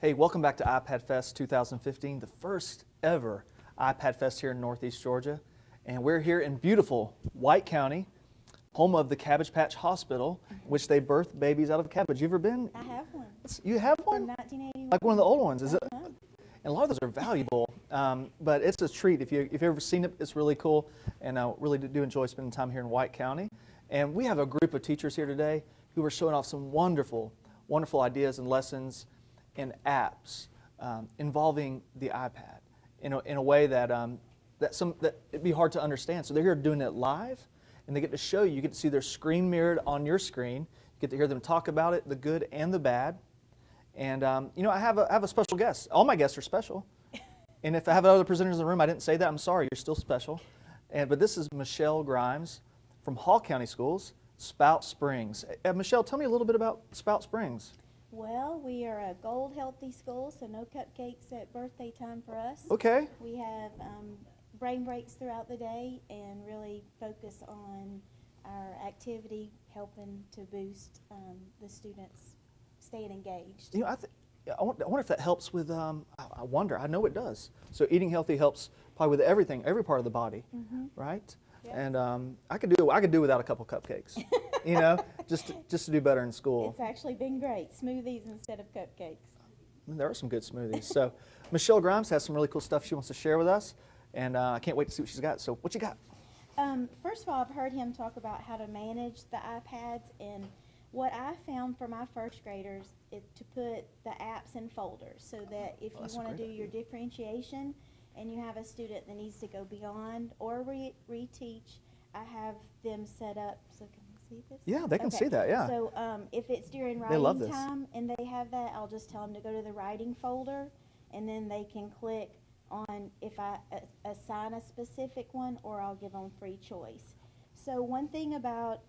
Hey, welcome back to iPadFest 2015, the first ever iPadFest here in Northeast Georgia. And we're here in beautiful White County, home of the Cabbage Patch Hospital, which they birth babies out of cabbage. You ever been? I have one. You have one? From 1981. Like one of the old ones, is it? And a lot of those are valuable, but it's a treat. If you've ever seen it, it's really cool, and I really do enjoy spending time here in White County. And we have a group of teachers here today who are showing off some wonderful, wonderful ideas and lessons and apps involving the iPad in a way that that it'd be hard to understand. So they're here doing it live, and they get to show you. You get to see their screen mirrored on your screen. You get to hear them talk about it, the good and the bad. And you know, I have a special guest. All my guests are special. And if I have other presenters in the room, I didn't say that. I'm sorry. You're still special. But this is Michelle Grimes from Hall County Schools, Spout Springs. Michelle, tell me a little bit about Spout Springs. Well, we are a gold healthy school, so no cupcakes at birthday time for us. Okay. We have brain breaks throughout the day and really focus on our activity, helping to boost the students staying engaged. You know, I wonder if that helps with, I know it does. So eating healthy helps probably with everything, every part of the body, right? Yep. And I could do without a couple cupcakes, you know, just to do better in school. It's actually been great. Smoothies instead of cupcakes. There are some good smoothies. So Michelle Grimes has some really cool stuff she wants to share with us, and I can't wait to see what she's got. So what you got? First of all, I've heard him talk about how to manage the iPads, and what I found for my first graders is to put the apps in folders so that if you want to do your differentiation and you have a student that needs to go beyond or reteach, I have them set up. So can you see this? Yeah, they can see that, yeah. So if it's during writing time and they have that, I'll just tell them to go to the writing folder, and then they can click on if I assign a specific one, or I'll give them free choice. So one thing about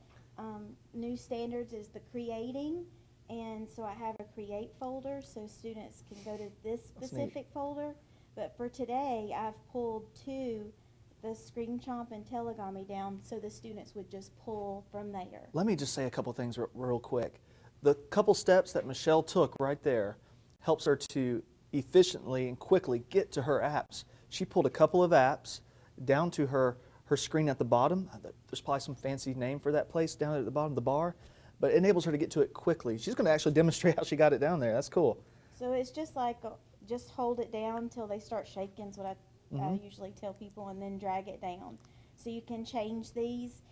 new standards is the creating, and so I have a create folder so students can go to this specific folder. But for today, I've pulled the Screen Chomp and Tellagami down so the students would just pull from there. Let me just say a couple things real quick. The couple steps that Michelle took right there helps her to efficiently and quickly get to her apps. She pulled a couple of apps down to her screen at the bottom. There's probably some fancy name for that place down at the bottom of the bar, but it enables her to get to it quickly. She's going to actually demonstrate how she got it down there. That's cool. So it's just like just hold it down until they start shaking is what I usually tell people, and then drag it down. So you can change these.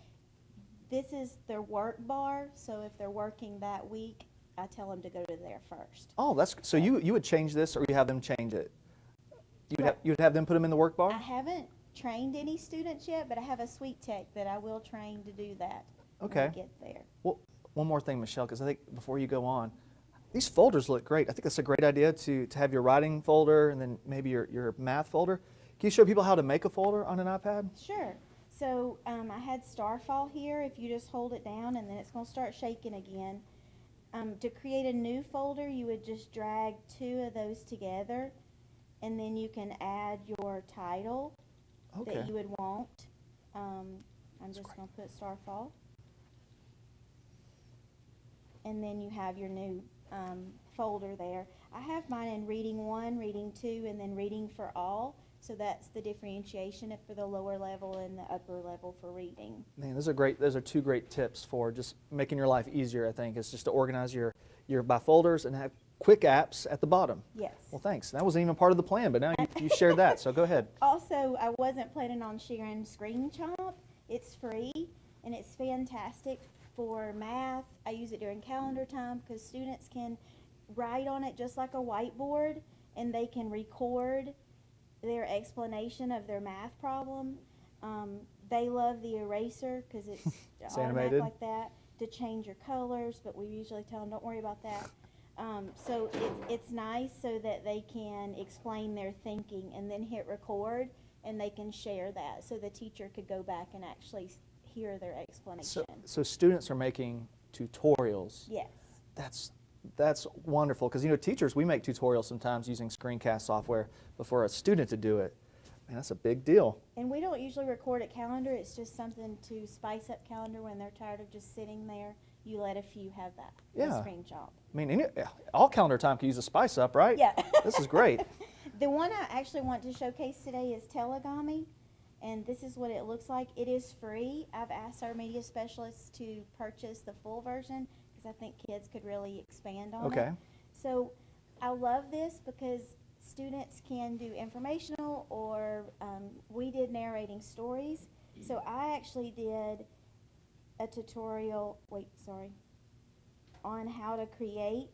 This is their work bar, so if they're working that week, I tell them to go to there first. Oh, that's so you would change this, or you have them change it? You'd have them put them in the work bar? I haven't trained any students yet, but I have a sweet tech that I will train to do that when I get there. Well, one more thing, Michelle, because I think before you go on, these folders look great. I think that's a great idea to have your writing folder and then maybe your math folder. Can you show people how to make a folder on an iPad? Sure. So I had Starfall here. If you just hold it down and then it's going to start shaking again. To create a new folder, you would just drag two of those together, and then you can add your title that you would want. I'm just going to put Starfall. And then you have your new folder there. I have mine in Reading 1, Reading 2, and then Reading for All. So that's the differentiation for the lower level and the upper level for reading. Man, those are two great tips for just making your life easier, I think. It's just to organize your by folders and have quick apps at the bottom. Yes. Well, thanks. That wasn't even part of the plan, but now you shared that, so go ahead. Also, I wasn't planning on sharing Screen Chomp. It's free, and it's fantastic for math. I use it during calendar time because students can write on it just like a whiteboard, and they can record their explanation of their math problem. They love the eraser because it's automatic like that to change your colors, but we usually tell them don't worry about that. So it's nice so that they can explain their thinking and then hit record, and they can share that so the teacher could go back and actually hear their explanation. So students are making tutorials. Yes. That's wonderful, because, you know, teachers, we make tutorials sometimes using screencast software, but for a student to do it, man, that's a big deal. And we don't usually record at calendar. It's just something to spice up calendar when they're tired of just sitting there you let a few have that Yeah. screen chop. I mean, all calendar time can use a spice up, right? Yeah. This is great. The one I actually want to showcase today is Tellagami, and this is what it looks like. It is free. I've asked our media specialists to purchase the full version because I think kids could really expand on it. Okay. So I love this because students can do informational, or we did narrating stories. So I actually did a tutorial, on how to create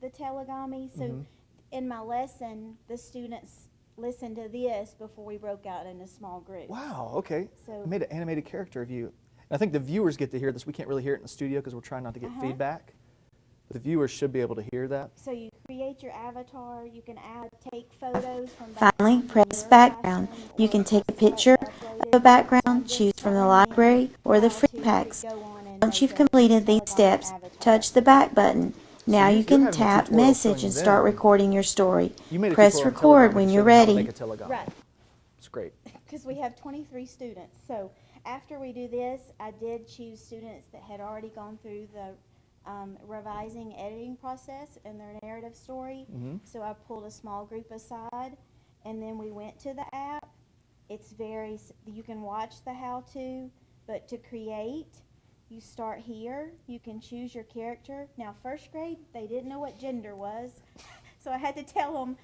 the Tellagami. So in my lesson, the students listened to this before we broke out into small groups. Wow, okay. So I made an animated character of you. And I think the viewers get to hear this. We can't really hear it in the studio because we're trying not to get feedback. But the viewers should be able to hear that. So you create your avatar, you can take photos from Finally, press background. You can take a picture of a background, choose from the library or the free packs. Once you've completed these steps, touch the back button. Now you can tap message and start recording your story. You made a Press tutorial on record Tellagami when to you're show them how to ready. make a Tellagami. Right. It's great. Because we have 23 students. So after we do this, I did choose students that had already gone through the revising editing process in their narrative story. So I pulled a small group aside, and then we went to the app. It's you can watch the how-to, but to create, you start here. You can choose your character. Now, first grade, they didn't know what gender was. So I had to tell them,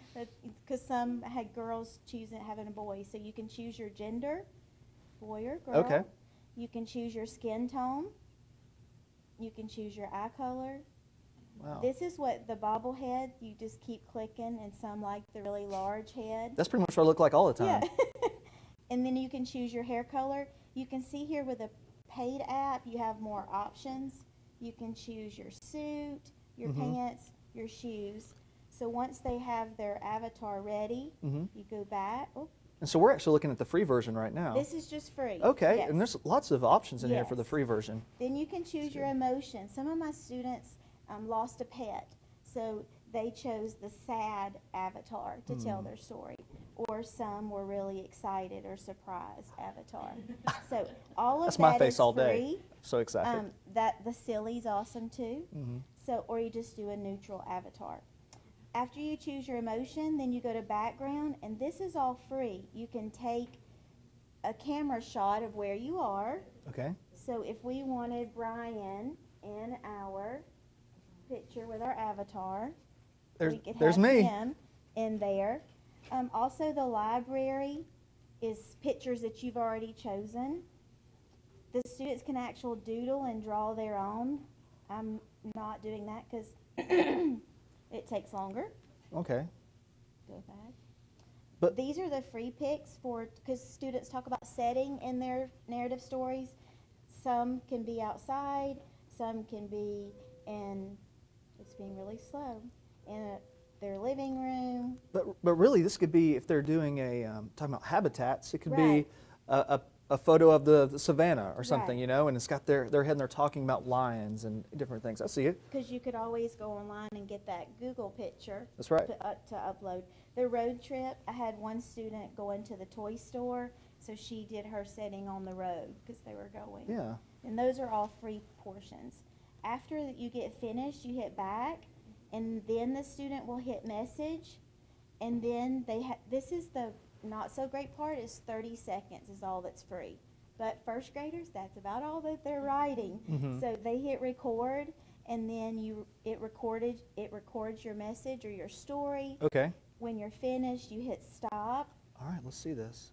because some had girls having a boy. So you can choose your gender, boy or girl. Okay. You can choose your skin tone. You can choose your eye color. Wow. This is what the bobblehead, you just keep clicking, and some like the really large head. That's pretty much what I look like all the time. Yeah. And then you can choose your hair color. You can see here with a paid app, you have more options. You can choose your suit, your pants, your shoes. So once they have their avatar ready, you go back. Oh, And so we're actually looking at the free version right now. this is just free. Okay, Yes. and there's lots of options in here for the Yes. free version. Then you can choose your emotion. Some of my students lost a pet, so they chose the sad avatar to tell their story. Or some were really excited or surprised avatar. So all of That's my that face is all day. free. So excited. The silly's awesome too. So, or you just do a neutral avatar. After you choose your emotion, then you go to background, and this is all free. You can take a camera shot of where you are. Okay. So if we wanted Brian in our picture with our avatar, we could There's have me. him in there. Also, the library is pictures that you've already chosen. The students can actually doodle and draw their own. I'm not doing that because it takes longer. Okay. Go back. But These are the free picks because students talk about setting in their narrative stories. Some can be outside, some can be in, it's being really slow, in their living room. but really, this could be, if they're doing talking about habitats, it could Right. be a photo of the savannah or something, Right. you know, and it's got their head and they're talking about lions and different things. I see it. Because you could always go online and get that Google picture That's right. to upload. The road trip, I had one student go into the toy store, so she did her setting on the road because they were going. Yeah. And those are all free portions. After you get finished, you hit back, and then the student will hit message, and then this is the not so great part, is 30 seconds is all that's free. But first graders, that's about all that they're writing. So they hit record, and then it records your message or your story. Okay. When you're finished, you hit stop. All right, let's see this.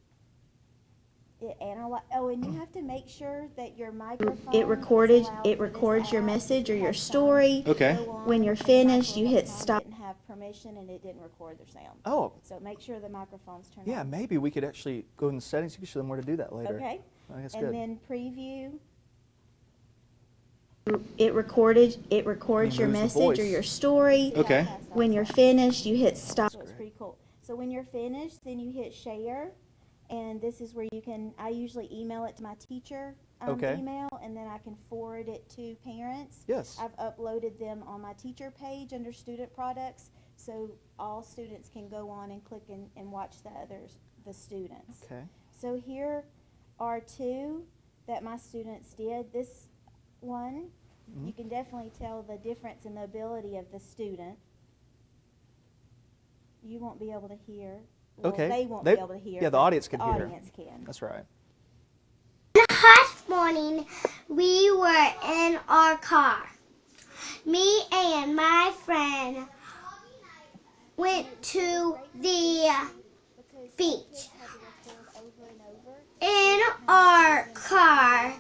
And you have to make sure that your microphone It records records your message or your story. Okay. When you're finished, you hit stop. Didn't have permission and it didn't record their sound. Oh, So make sure the microphone's turned yeah, on. maybe we could actually go in the settings. You could show them where to do that later. Okay. I think that's And good. then preview. It records It your moves the message or voice. your story. See how Okay. fast I When was you're going? finished, you hit stop. So it's pretty cool. So when you're finished, then you hit share. And this is where I usually email it to my teacher Okay. email, and then I can forward it to parents. Yes. I've uploaded them on my teacher page under student products, so all students can go on and click and watch the students. Okay. So here are two that my students did. This one, you can definitely tell the difference in the ability of the student. You won't be able to hear. Well, Okay. they won't be able to hear. Yeah, the but audience can the hear. audience can. That's right. On a hot morning, we were in our car. Me and my friend went to the beach. In our car,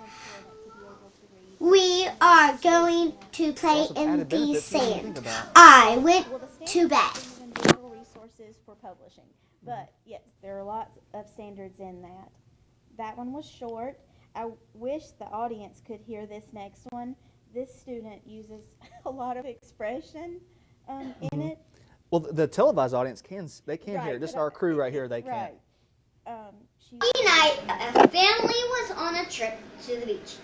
we are going to play Some in added the benefits we didn't sand. think about. I went to bed. Digital resources for publishing. But yes, there are lots of standards in that. That one was short. I wish the audience could hear this next one. This student uses a lot of expression in it. Well, the televised audience can hear Right, it. Just but our crew right here, they right. can't. Friday night, a family was on a trip to the beach.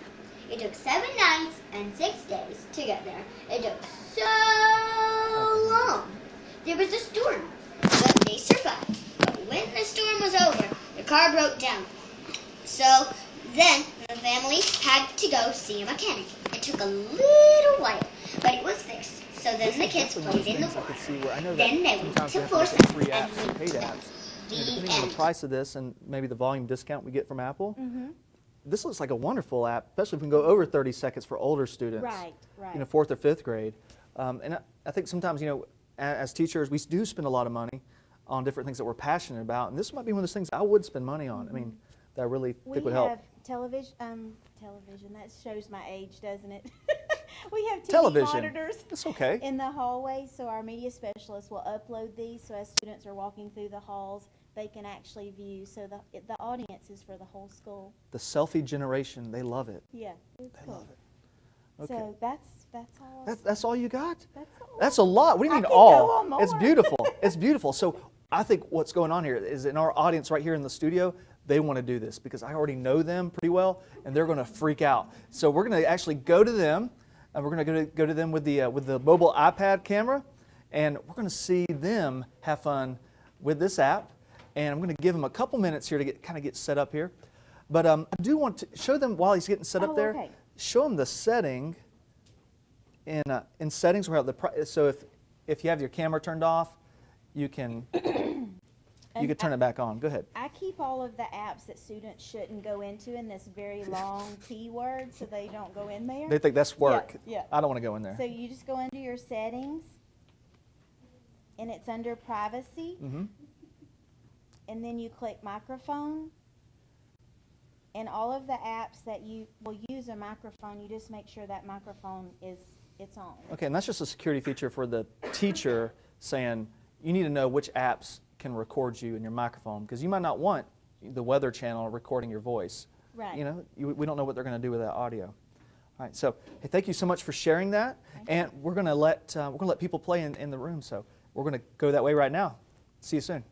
It took 7 nights and 6 days to get there. It took so long. There was a storm, but they survived. But when the storm was over, the car broke down. So then the family had to go see a mechanic. It took a little while, but it was fixed. So then the kids played in the water. Then they went to Force free and apps and paid apps. Depending on the price of this and maybe the volume discount we get from Apple, this looks like a wonderful app, especially if we can go over 30 seconds for older students. Right, right. 4th or 5th grade. And I think sometimes, as teachers, we do spend a lot of money on different things that we're passionate about. And this might be one of those things I would spend money on. I mean, that I really think would help. We have television, that shows my age, doesn't it? We have TV Television. monitors That's okay. in the hallway, so our media specialists will upload these, so as students are walking through the halls, they can actually view, so the audience is for the whole school. The selfie generation, they love it. Yeah, it's They cool. love it. Okay. So that's all. That's all you got? That's all. That's a lot. What do you I mean could all? go on more. It's beautiful. It's beautiful. So I think what's going on here is in our audience right here in the studio, they want to do this because I already know them pretty well, and they're going to freak out. So we're going to actually go to them, and we're going to go to them with the mobile iPad camera, and we're going to see them have fun with this app. And I'm going to give them a couple minutes here to get set up here. But I do want to show them while he's getting set up there. Okay. Show them the setting in settings. So if you have your camera turned off, you can turn it back on. Go ahead. I keep all of the apps that students shouldn't go into in this very long P word, so they don't go in there. They think that's work. Yeah. I don't want to go in there. So you just go under your settings, and it's under privacy, and then you click microphone, and all of the apps that you will use a microphone, you just make sure that microphone it's on. Okay, and that's just a security feature for the teacher saying you need to know which apps can record you in your microphone because you might not want the Weather Channel recording your voice. Right. We don't know what they're going to do with that audio. All right, so hey, thank you so much for sharing that, and we're going to let people play in the room. So we're going to go that way right now. See you soon.